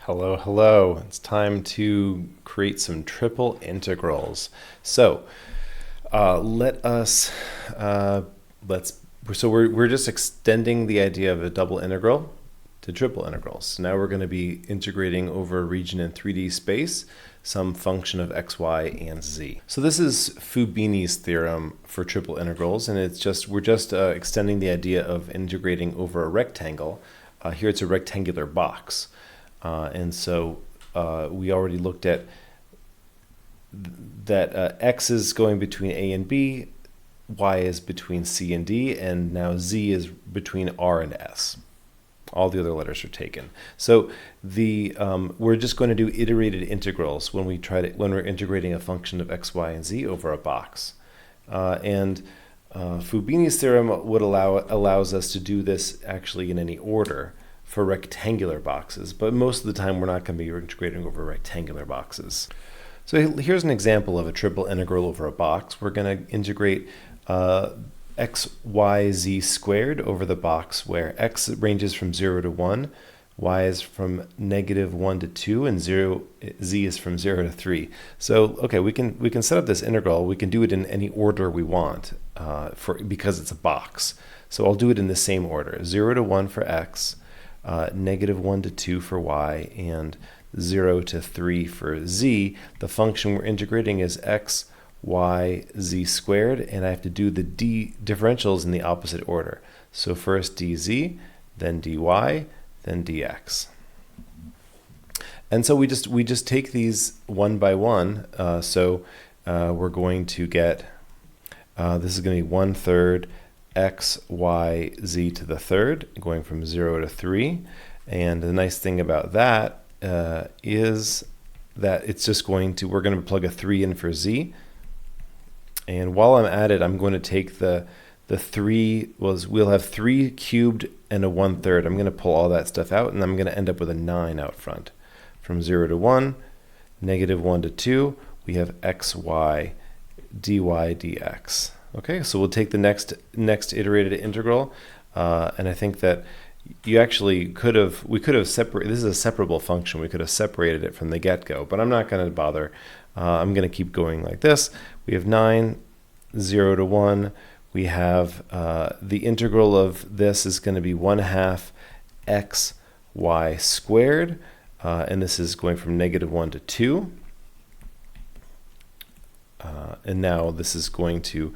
Hello, hello. It's time to create some triple integrals. So let us let's so we're just extending the idea of a double integral to triple integrals. So now we're going to be integrating over a region in 3D space, some function of x, y, and z. So this is Fubini's theorem for triple integrals, and we're just extending the idea of integrating over a rectangle. Here it's a rectangular box. And so we already looked at that x is going between a and b, y is between c and d, and now z is between r and s. All the other letters are taken. So we're just going to do iterated integrals when we're integrating a function of x, y, and z over a box. Fubini's theorem allows us to do this actually in any order for rectangular boxes, but most of the time we're not going to be integrating over rectangular boxes. So here's an example of a triple integral over a box. We're going to integrate x, y, z squared over the box where x ranges from 0 to 1, y is from -1 to 2, and z is from 0 to 3. So okay, we can set up this integral. We can do it in any order we want because it's a box. So I'll do it in the same order: 0 to 1 for x, -1 to 2 for y, and 0 to 3 for z. The function we're integrating is x, y, z squared, and I have to do the differentials in the opposite order. So first dz, then dy, then dx. And so we just take these one by one. We're going to get, this is going to be 1/3 x, y, z to the third, going from 0 to 3. And the nice thing about that is that it's just we're going to plug a 3 in for z. And while I'm at it, I'm going to take the 3, we'll have 3 cubed and a 1/3. I'm going to pull all that stuff out, and I'm going to end up with a 9 out front. From 0 to 1, -1 to 2, we have x, y, dy, dx. Okay, so we'll take the next iterated integral, and I think that we could have separated, this is a separable function, we could have separated it from the get-go, but I'm not going to bother. I'm going to keep going like this. We have 9, 0 to 1. We have the integral of this is going to be 1/2 x, y squared, and this is going from -1 to 2. And now this is going to,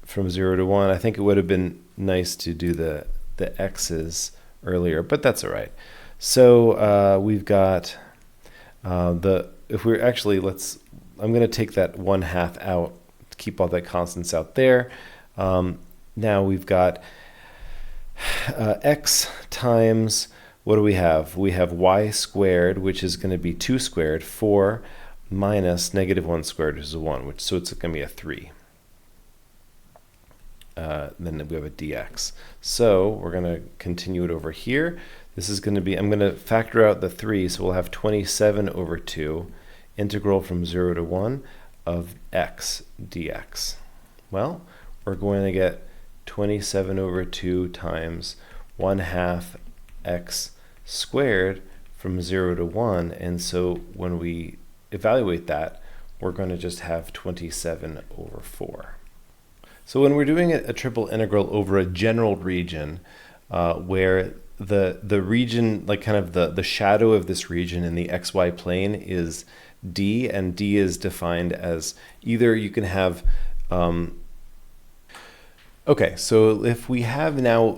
from 0 to 1, I think it would have been nice to do the x's earlier, but that's all right. So we've got I'm going to take that 1/2 out to keep all that constants out there. Now we've got x times, what do we have? We have y squared, which is going to be 2 squared, 4, minus -1 squared, which is a 1, so it's going to be a 3. Then we have a dx. So we're going to continue it over here. This is going to be, I'm going to factor out the 3, so we'll have 27 over 2, integral from 0 to 1 of x dx. Well, we're going to get 27 over 2 times 1/2 x squared from 0 to 1, and so when we evaluate that, we're going to just have 27 over 4. So when we're doing a triple integral over a general region, where the region, like kind of the shadow of this region in the xy plane is d, and d is defined as either you can have, okay, so if we have now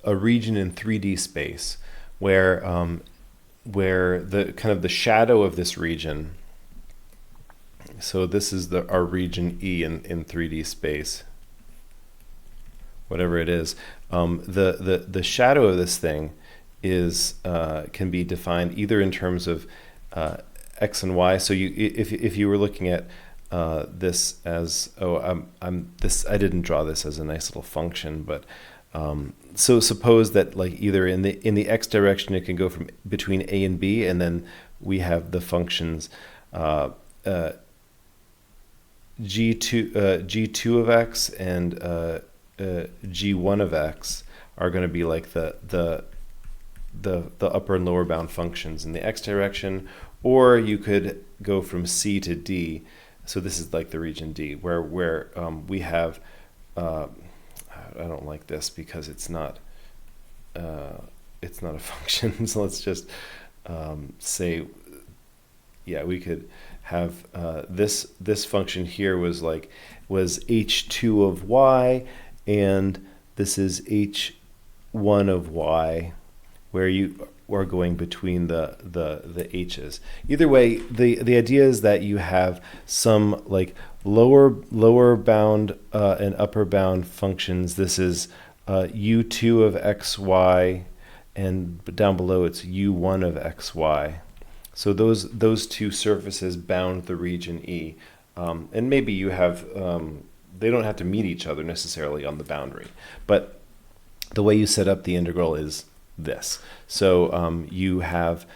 a region in 3D space where the kind of the shadow of this region, so this is our region E in 3D space, whatever it is, the shadow of this thing is can be defined either in terms of x and y. So if you were looking at this as, I didn't draw this as a nice little function, but so suppose that like either in the x direction it can go from between a and b, and then we have the functions g2 of x and g1 of x are going to be like the the upper and lower bound functions in the x direction, or you could go from C to D. So this is like the region D, where we have, I don't like this because it's not a function. So let's just say, yeah, we could have this function here was h2 of y, and this is h1 of y, where you are going between the h's. Either way, the idea is that you have some like lower bound and upper bound functions. This is u2 of xy, and down below it's u1 of xy. So those two surfaces bound the region E, and maybe you have they don't have to meet each other necessarily on the boundary, but the way you set up the integral is this. So you have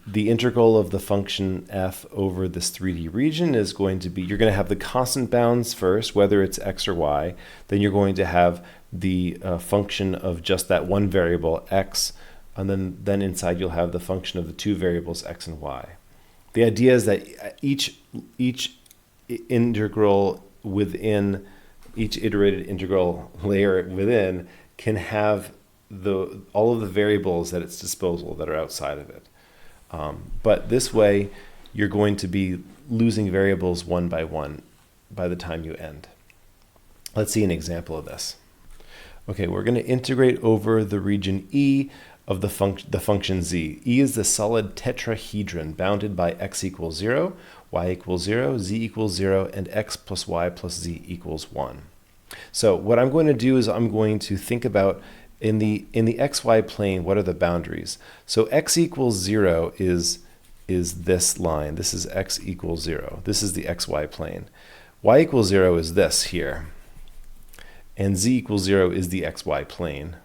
the integral of the function f over this 3D region is going to be, you're going to have the constant bounds first, whether it's x or y. Then you're going to have the function of just that one variable x, and then inside you'll have the function of the two variables x and y. The idea is that each integral within, each iterated integral layer within can have all of the variables at its disposal that are outside of it. But this way, you're going to be losing variables one by one by the time you end. Let's see an example of this. Okay, we're going to integrate over the region E of the function z. E is the solid tetrahedron bounded by x equals 0, y equals 0, z equals 0, and x plus y plus z equals 1. So what I'm going to do is I'm going to think about in the xy plane, what are the boundaries? So x equals 0 is this line. This is x equals 0. This is the xy plane. Y equals 0 is this here. And z equals 0 is the xy plane.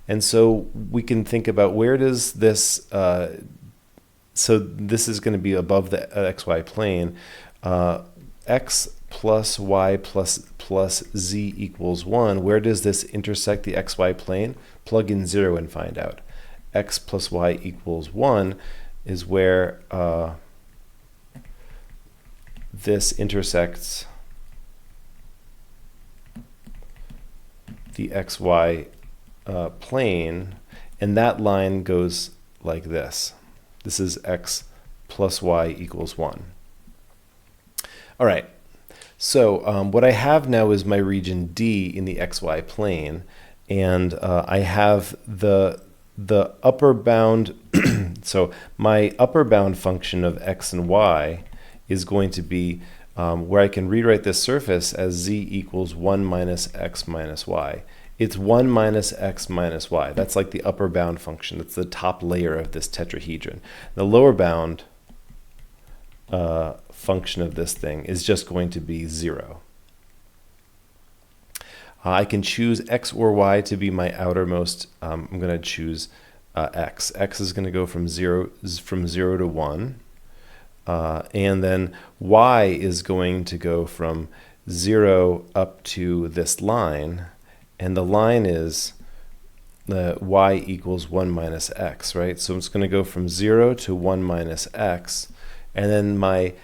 And so we can think about where does this, so this is going to be above the xy plane. X plus y plus z equals 1. Where does this intersect the xy plane? Plug in 0 and find out. X plus y equals 1 is where this intersects the xy plane, and that line goes like this. This is x plus y equals 1. All right, so what I have now is my region D in the xy plane, and I have the upper bound, so my upper bound function of x and y is going to be where I can rewrite this surface as z equals 1 minus x minus y. It's 1 minus x minus y. That's like the upper bound function. That's the top layer of this tetrahedron. The lower bound function of this thing is just going to be 0. I can choose x or y to be my outermost. I'm going to choose x. X is going to go from 0 to 1. And then y is going to go from 0 up to this line. And the line is y equals 1 minus x, right? So it's going to go from 0 to 1 minus x. And then my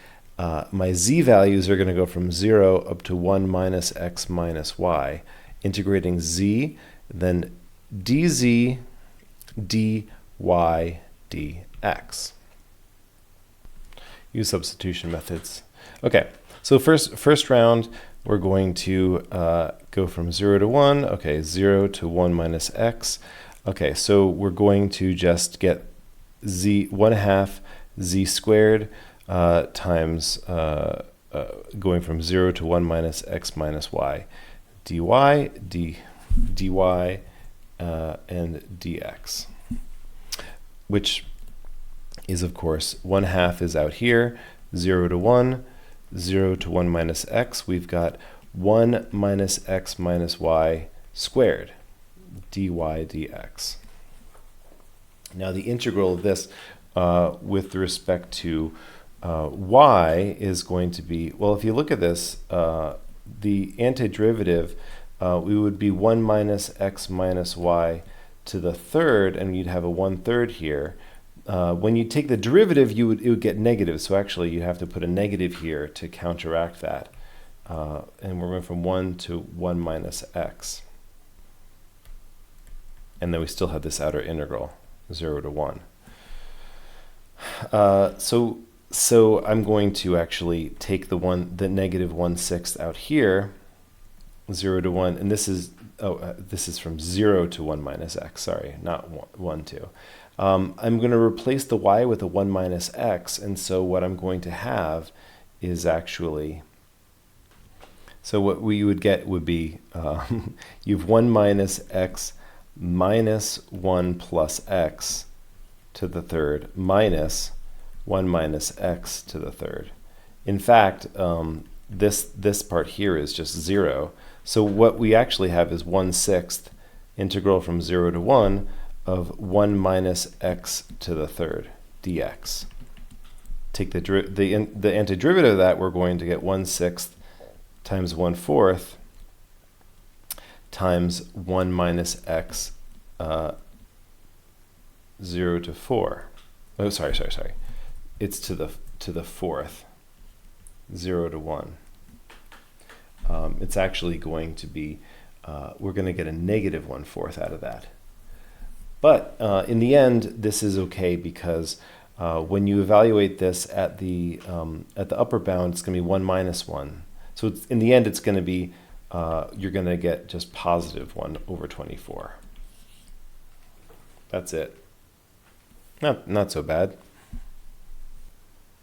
z values are going to go from 0 up to 1 minus x minus y. Integrating z, then dz, dy, dx. Use substitution methods. Okay, so first round, we're going to go from 0 to 1. Okay, 0 to 1 minus x. Okay, so we're going to just get z 1/2 z squared times going from 0 to 1 minus x minus y. dy, dy, and dx. Which is, of course, 1/2 is out here, 0 to 1, 0 to 1 minus x. We've got 1 minus x minus y squared, dy dx. Now the integral of this with respect to y is going to be, well, if you look at this, the antiderivative, we would be 1 minus x minus y to the third, and you'd have a 1/3 here. When you take the derivative, it would get negative. So actually, you have to put a negative here to counteract that. And we're going from 1 to 1 minus x. And then we still have this outer integral, 0 to 1. So I'm going to actually take the negative 1/6 out here, 0 to 1, and this is from 0 to 1 minus x, sorry, not 1 to. I'm going to replace the y with a 1 minus x, and so what I'm going to have is actually, so what we would get would be, you have 1 minus x minus 1 plus x to the third minus 1 minus x to the third. In fact, this part here is just 0. So what we actually have is 1/6 integral from 0 to 1 of 1 minus x to the third dx. Take the antiderivative of that, we're going to get 1/6 times 1/4 times 1 minus x 0 to 4. Oh, sorry. It's to the fourth, 0 to 1. It's actually going to be, we're going to get a negative 1/4 out of that. But in the end, this is okay because when you evaluate this at the upper bound, it's going to be 1 minus 1. So in the end, it's going to be, you're going to get just positive 1 over 24. That's it. Not so bad.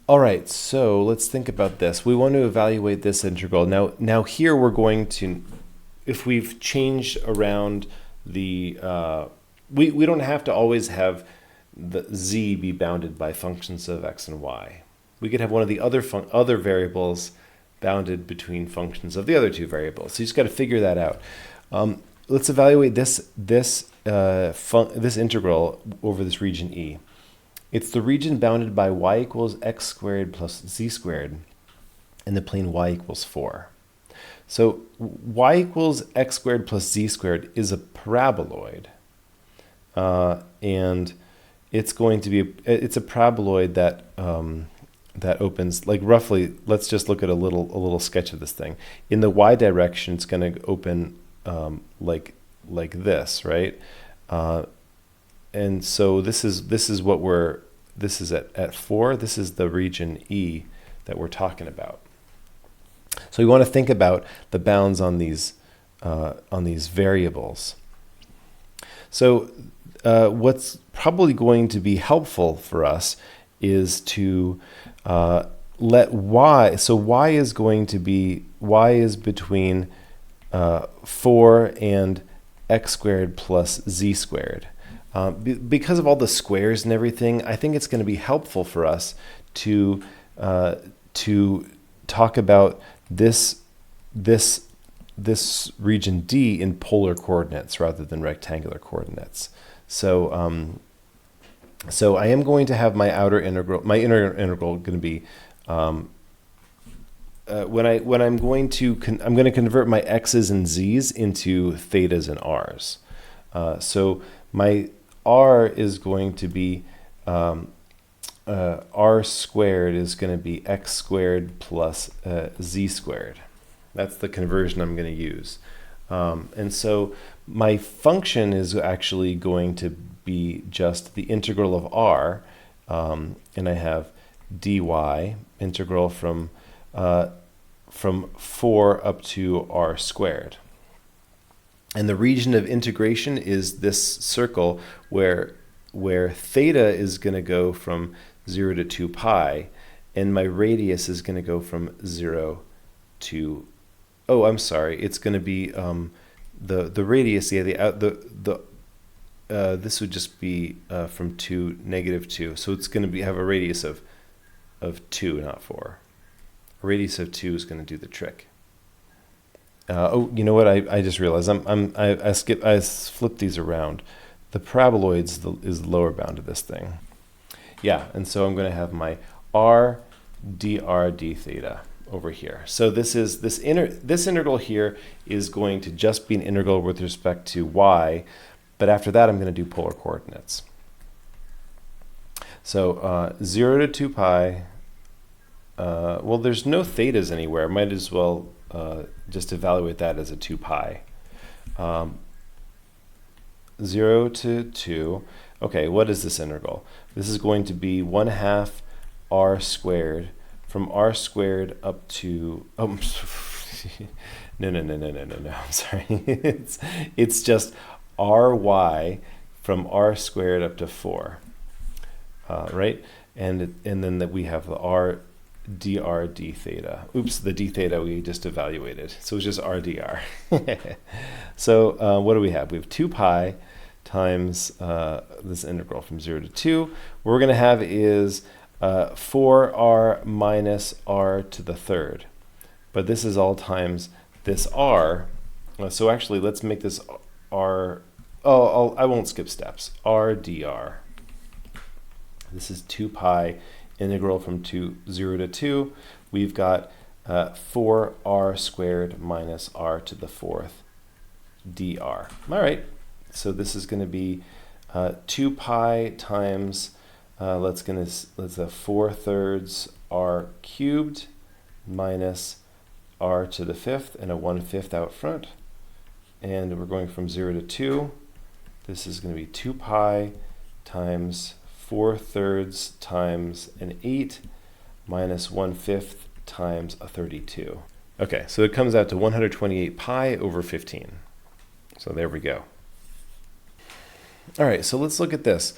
All right, so let's think about this. We want to evaluate this integral. Now here we're going to, if we've changed around the, we don't have to always have the z be bounded by functions of x and y. We could have one of the other variables bounded between functions of the other two variables. So you just got to figure that out. Let's evaluate this integral over this region E. It's the region bounded by y equals x squared plus z squared in the plane y equals 4. So y equals x squared plus z squared is a paraboloid. And it's going to be, it's a paraboloid that that opens, like roughly, let's just look at a little sketch of this thing. In the y direction, it's going to open like this, right? And so this is what this is at 4. This is the region E that we're talking about. So we want to think about the bounds on these variables. So what's probably going to be helpful for us is to let y, so y is going to be, y is between 4 and x squared plus z squared. Because of all the squares and everything, I think it's going to be helpful for us to talk about this region D in polar coordinates rather than rectangular coordinates. So so I am going to have my outer integral, my inner integral going to be when I'm going to convert my x's and z's into thetas and r's. So my r is going to be r squared is going to be x squared plus z squared. That's the conversion I'm going to use. And so my function is actually going to be just the integral of r, and I have dy integral from 4 up to r squared. And the region of integration is this circle where theta is going to go from 0 to 2 pi, and my radius is going to go from 0 to, oh, I'm sorry, it's going to be the radius, yeah, this would just be from 2, -2. So it's going to have a radius of 2, not 4. A radius of 2 is going to do the trick. Oh, you know what? I just realized I flipped these around. The paraboloid is the lower bound of this thing. Yeah, and so I'm going to have my r dr d theta over here. So this integral here is going to just be an integral with respect to y, but after that I'm going to do polar coordinates. So 0 to 2 pi, well, there's no thetas anywhere. Might as well just evaluate that as a 2 pi. 0 to 2. Okay, what is this integral? This is going to be 1/2 r squared from r squared up to, oh, no, I'm sorry. it's just ry from r squared up to 4, right? And then that we have the r dr d theta. Oops, the d theta we just evaluated. So it's just r dr. So what do we have? We have 2 pi times this integral from 0 to 2. What we're going to have is 4r minus r to the third. But this is all times this r. So actually, let's make this r. Oh, I won't skip steps. r dr. This is 2 pi integral from 0 to 2. We've got 4r squared minus r to the fourth dr. All right. So this is going to be 2 pi times, let's 4/3 r cubed minus r to the fifth and a 1/5 out front. And we're going from 0 to 2. This is going to be 2 pi times 4/3 times an 8 minus 1/5 times a 32. Okay, so it comes out to 128 pi over 15. So there we go. All right, so let's look at this.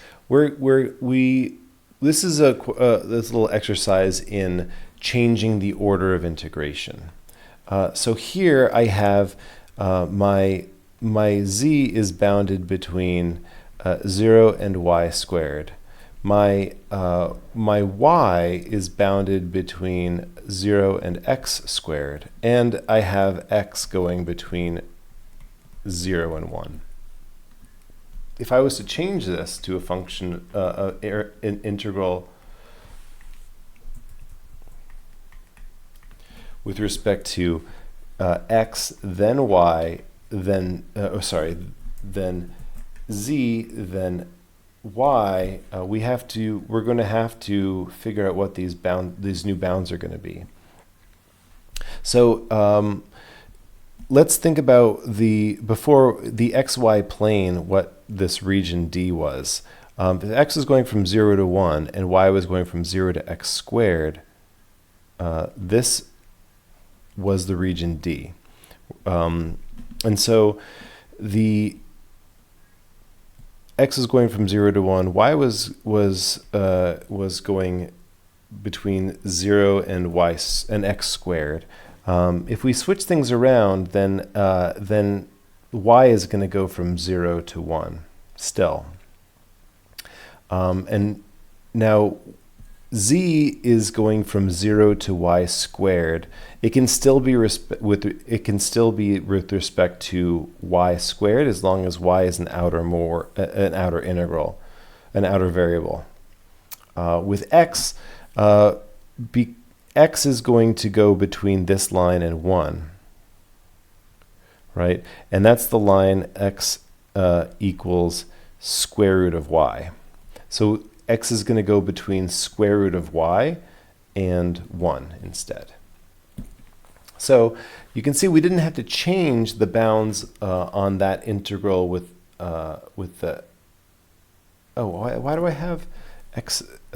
This is this little exercise in changing the order of integration. So here I have my z is bounded between 0 and y squared. My y is bounded between 0 and x squared, and I have x going between 0 and 1. If I was to change this to a function, an integral with respect to x, then y, then then z, then y, we're going to have to figure out what these new bounds are going to be. So let's think about before the xy plane, what this region D was. If x is going from 0 to 1 and y was going from 0 to x squared, this was the region D. And so the x is going from 0 to 1, y was going between 0 and y and x squared. If we switch things around, then y is going to go from 0 to 1 still. And now z is going from 0 to y squared. It can still be with respect to y squared as long as y is an outer integral, an outer variable. With x, x is going to go between this line and 1, right? And that's the line x equals square root of y. So x is going to go between square root of y and 1 instead. So you can see we didn't have to change the bounds on that integral with the, oh, why do I have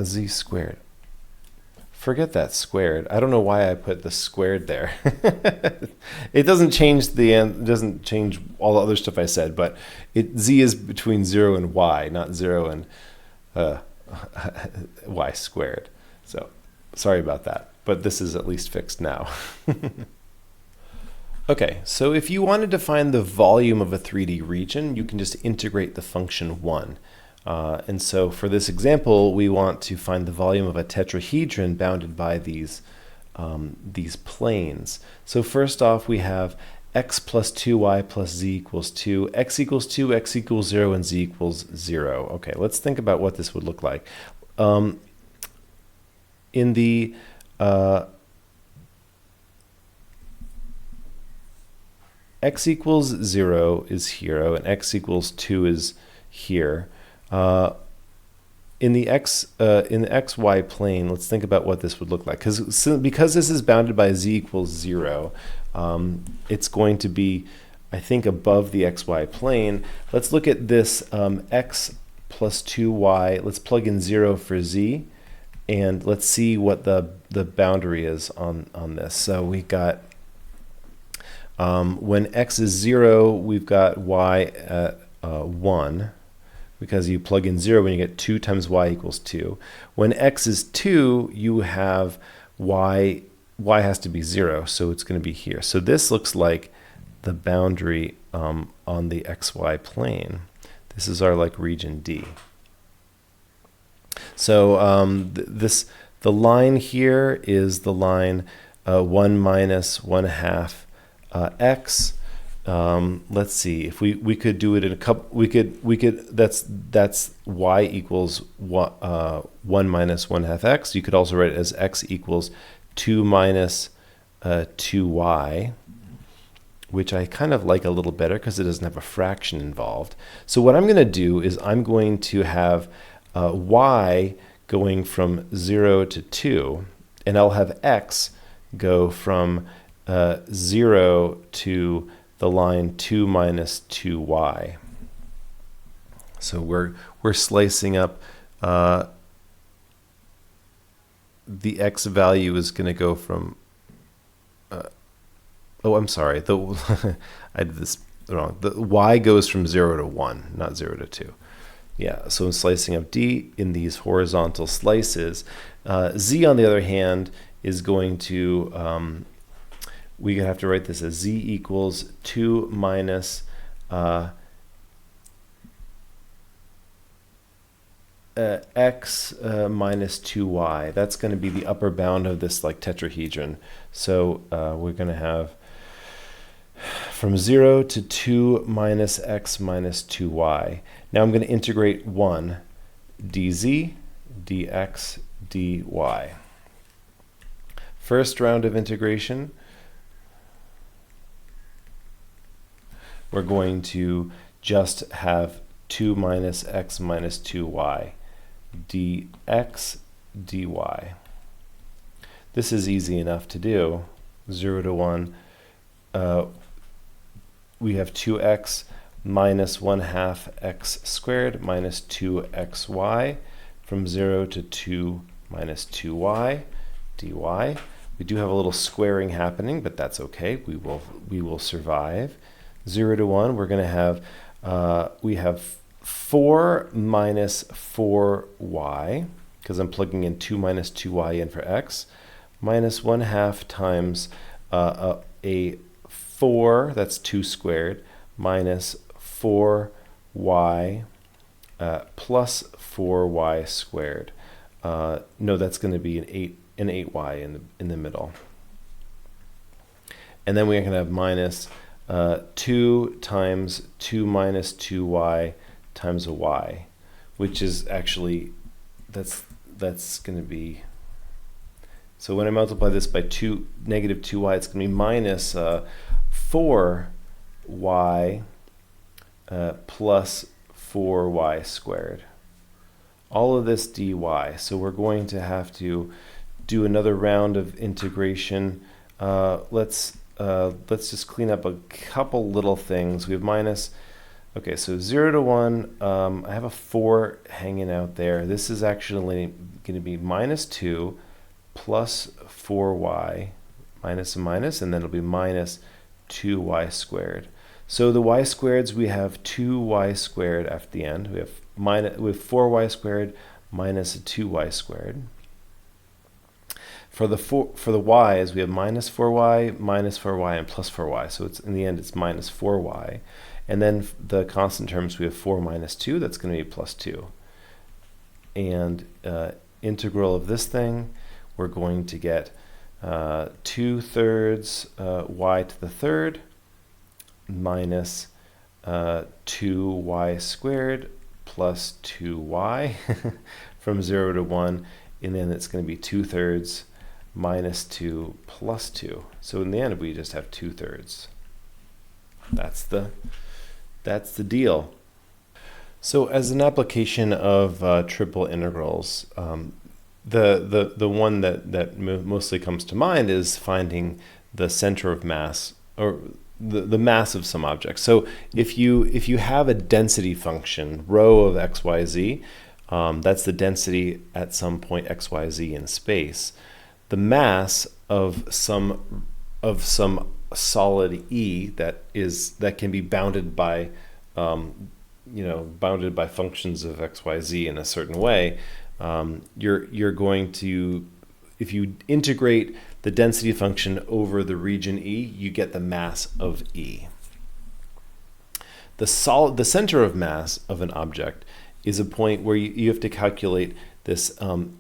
z squared? Forget that squared. I don't know why I put the squared there. It doesn't change doesn't change all the other stuff I said, but z is between 0 and y, not 0 and y squared. So sorry about that, but this is at least fixed now. Okay, so if you wanted to find the volume of a 3D region, you can just integrate the function 1. And so for this example, we want to find the volume of a tetrahedron bounded by these planes. So first off, we have x plus 2y plus z equals 2, x equals 2, x equals 0, and z equals 0. Okay, let's think about what this would look like. In the x equals 0 is here, and x equals 2 is here. In the xy plane, let's think about what this would look like. Because this is bounded by z equals 0, it's going to be, I think, above the xy plane. Let's look at this x plus 2y. Let's plug in 0 for z, and let's see what the boundary is on this. So we got, when x is 0, we've got y at 1. Because you plug in 0 when you get 2 times y equals 2. When x is 2, you have y has to be 0, so it's going to be here. So this looks like the boundary on the xy plane. This is our region D. So the line here is the line 1 minus 1/2 x. Let's see if we could do it in a couple. We could that's y equals 1 minus 1/2 x. You could also write it as x equals 2 minus 2y, which I kind of like a little better because it doesn't have a fraction involved. So what I'm going to do is I'm going to have y going from 0 to 2, and I'll have x go from 0 to the line 2 minus 2y. So we're slicing up, the x value is going to go from, oh, I'm sorry, I did this wrong. The y goes from 0 to 1, not 0 to 2. Yeah, so I'm slicing up D in these horizontal slices. Z, on the other hand, is going to, we have to write this as z equals 2 minus x minus 2y. That's going to be the upper bound of this tetrahedron. So we're going to have from 0 to 2 minus x minus 2y. Now I'm going to integrate 1 dz, dx, dy. First round of integration, we're going to just have 2 minus x minus 2y, dx, dy. This is easy enough to do. 0 to 1, we have 2x minus 1/2 x squared minus 2xy, from 0 to 2 minus 2y, dy. We do have a little squaring happening, but that's okay. We will survive. 0 to 1, we're going to have, we have 4 minus 4y, because I'm plugging in 2 minus 2y in for x, minus 1/2 times a 4, that's 2 squared, minus 4y plus 4y squared. No, that's going to be an 8y in the middle. And then we're going to have minus 2 times 2 minus 2y times a y, which is actually, that's going to be, so when I multiply this by negative 2y, it's going to be minus 4y plus 4y squared. All of this dy. So we're going to have to do another round of integration. Let's just clean up a couple little things. We have minus, okay, so 0 to 1, I have a 4 hanging out there. This is actually going to be minus 2 plus 4y, minus and minus, and then it'll be minus 2y squared. So the y squareds, we have 2y squared at the end. We have 4y squared minus a 2y squared. For the y's, we have minus 4y, and plus 4y. So it's in the end, it's minus 4y. And then the constant terms, we have 4 minus 2. That's going to be plus 2. And integral of this thing, we're going to get 2/3 y to the third minus 2y squared plus 2y from 0 to 1. And then it's going to be 2/3 minus 2 plus 2. So in the end, we just have 2/3. That's the deal. So as an application of triple integrals, the one that mostly comes to mind is finding the center of mass, or the mass of some object. So if you have a density function, rho of x, y, z, that's the density at some point x, y, z in space. The mass of some solid E that can be bounded by bounded by functions of x, y, z in a certain way, you're going to, if you integrate the density function over the region E, you get the mass of E. The center of mass of an object is a point where you have to calculate this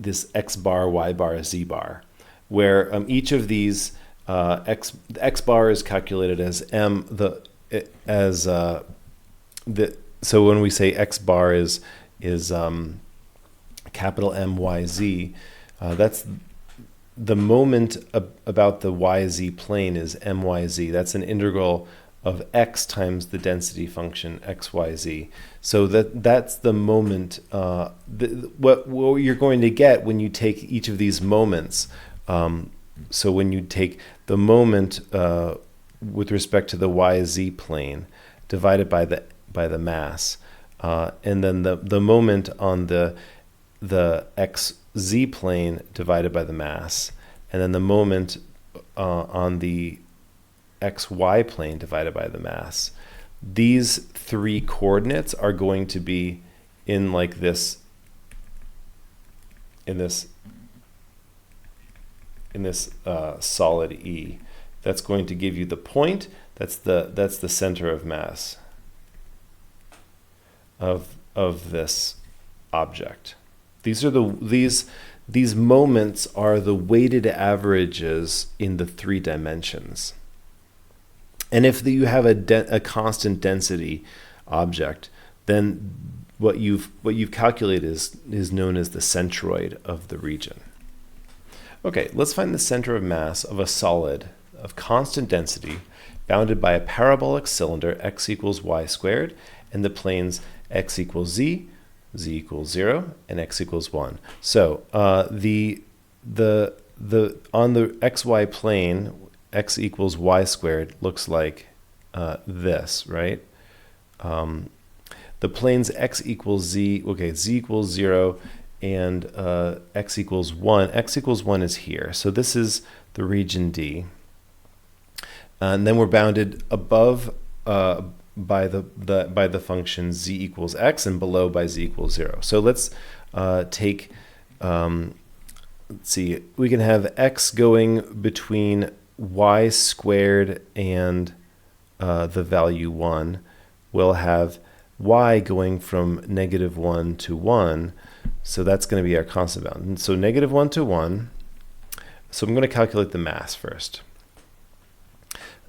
this x bar, y bar, z bar, where each of these x bar is calculated as so when we say x bar is capital M Y Z, that's the moment about the YZ plane is MYZ. That's an integral of x times the density function xyz. So that's the moment, what you're going to get when you take each of these moments. So when you take the moment with respect to the YZ plane divided by the mass, and then the moment on the xz plane divided by the mass, and then the moment on the xy plane divided by the mass. These three coordinates are going to be in like this, in this solid E. That's going to give you the point. That's the center of mass of this object. These moments are the weighted averages in the 3 dimensions. And if you have a constant density object, then what you've calculated is known as the centroid of the region. Okay, let's find the center of mass of a solid of constant density bounded by a parabolic cylinder x equals y squared and the planes x equals z, z equals 0, and x equals 1. So on the xy plane, x equals y squared looks like this, right? The planes x equals z, okay, z equals 0, and x equals 1. X equals 1 is here. So this is the region D. And then we're bounded above by the function z equals x and below by z equals 0. So let's take, let's see, we can have x going between y squared and the value 1. We'll have y going from -1 to 1. So that's going to be our constant bound. And so -1 to 1. So I'm going to calculate the mass first.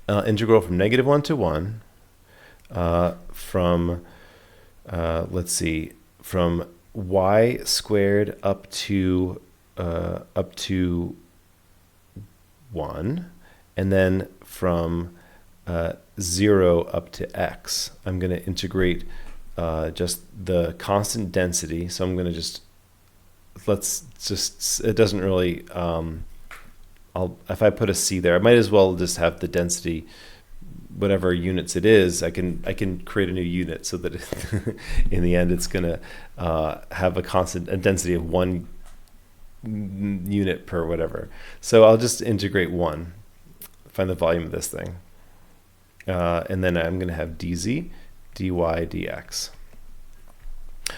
Integral from -1 to 1 from, let's see, from y squared up to 1, and then from 0 up to x. I'm going to integrate just the constant density. So I'm going to it doesn't really, if I put a c there, I might as well just have the density, whatever units it is. I can create a new unit so that in the end it's going to have a density of 1 unit per whatever. So I'll just integrate 1, find the volume of this thing. And then I'm going to have dz, dy, dx.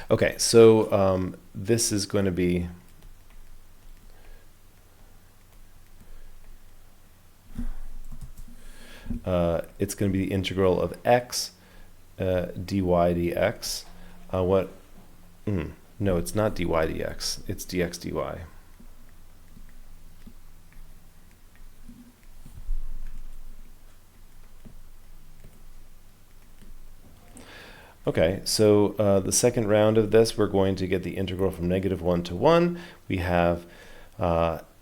Okay, so this is going to be it's going to be the integral of x dy dx. No, it's not dy dx. It's dx dy. Okay, so the second round of this, we're going to get the integral from -1 to 1. We have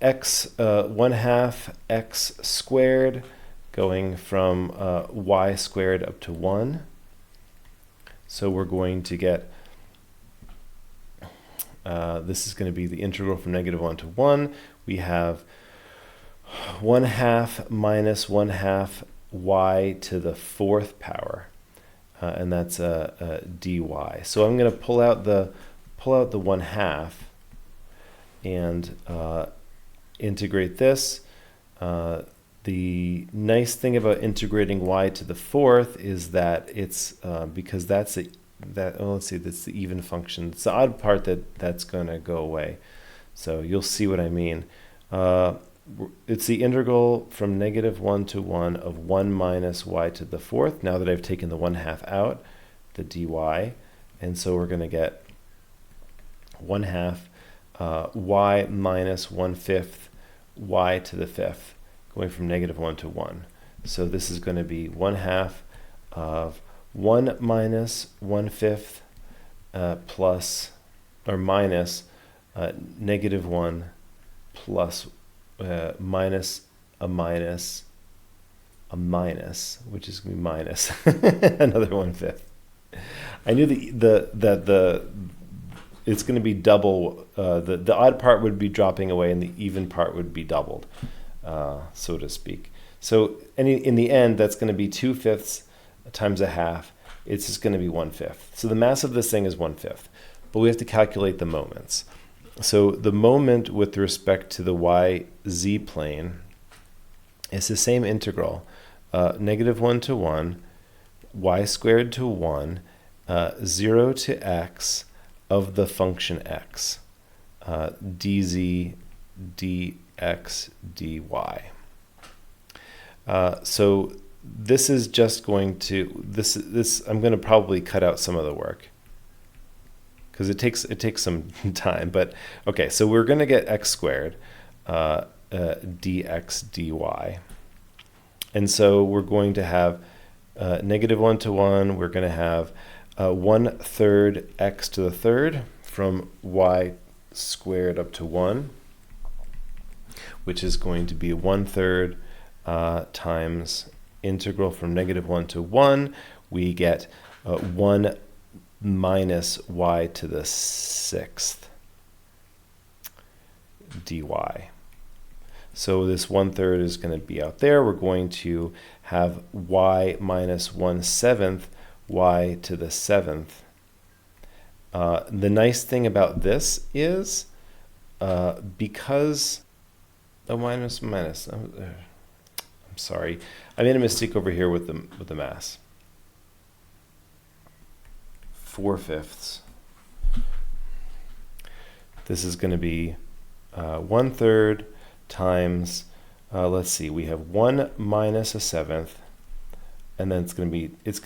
x 1/2 x squared going from y squared up to 1. So we're going to get, this is going to be the integral from -1 to 1. We have 1/2 minus 1/2 y to the 4th power, and that's a dy. So I'm going to pull out the 1/2 and integrate this. The nice thing about integrating y to the 4th is that it's because that's let's see, that's the even function. It's the odd part that's going to go away. So you'll see what I mean. It's the integral from -1 to 1 of 1 minus y to the 4th. Now that I've taken the 1/2 out, the dy, and so we're going to get 1/2 y minus 1/5 y to the 5th, going from -1 to 1. So this is going to be 1/2 of 1 minus 1/5 plus or minus -1 plus minus a minus, which is going to be minus another 1/5. I knew that it's going to be double. The odd part would be dropping away, and the even part would be doubled, so to speak. So in the end, that's going to be 2/5 times 1/2. It's just going to be 1/5. So the mass of this thing is 1/5, but we have to calculate the moments. So the moment with respect to the yz plane is the same integral, -1 to 1, y squared to 1, 0 to x of the function x, dz dx dy. So this is just going to, I'm going to probably cut out some of the work, because it takes some time. But okay, so we're going to get x squared dx dy, and so we're going to have -1 to 1. We're going to have 1/3 x to the 3rd from y squared up to 1, which is going to be 1/3 times integral from -1 to 1. We get 1 minus y to the 6th dy. So this 1/3 is going to be out there. We're going to have y minus 1/7 y to the 7th. The nice thing about this is because I'm sorry, I made a mistake over here with the mass. 4/5. This is going to be 1/3 times, let's see, we have 1 minus a 7th, and then it's going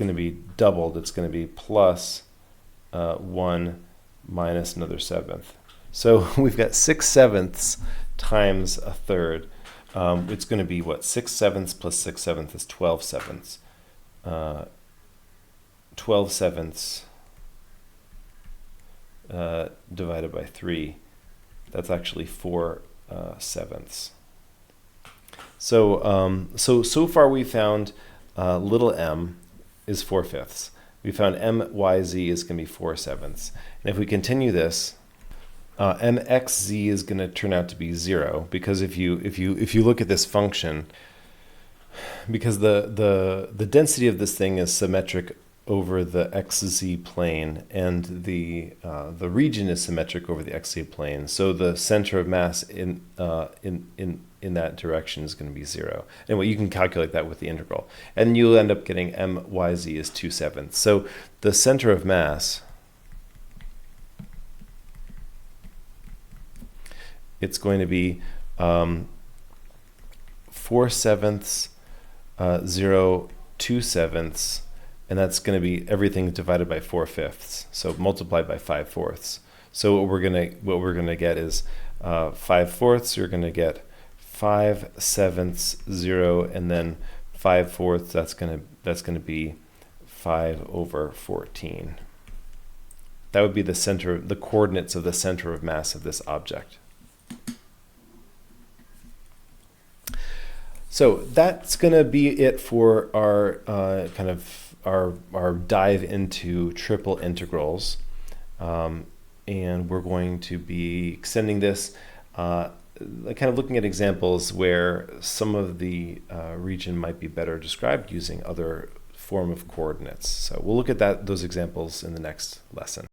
to be doubled. It's going to be plus 1 minus another 7th. So we've got 6/7 times a 3rd. It's going to be what? 6/7 plus 6/7 is 12/7. 12/7 divided by 3. That's actually 4/7. So far we found little m is 4/5. We found myz is going to be 4/7. And if we continue this, mxz is going to turn out to be 0, because if you look at this function, because the density of this thing is symmetric over the xz plane, and the region is symmetric over the xz plane. So the center of mass in that direction is going to be 0. Anyway, you can calculate that with the integral, and you'll end up getting myz is 2/7. So the center of mass, it's going to be 4/7, 0, 2/7, and that's going to be everything divided by 4/5. So multiplied by 5/4. So what we're gonna get is 5/4. You're going to get 5/7, 0, and then 5/4. That's gonna be 5/14. That would be the center, the coordinates of the center of mass of this object. So that's going to be it for our our dive into triple integrals. And we're going to be extending this, kind of looking at examples where some of the region might be better described using other form of coordinates. So we'll look at those examples in the next lesson.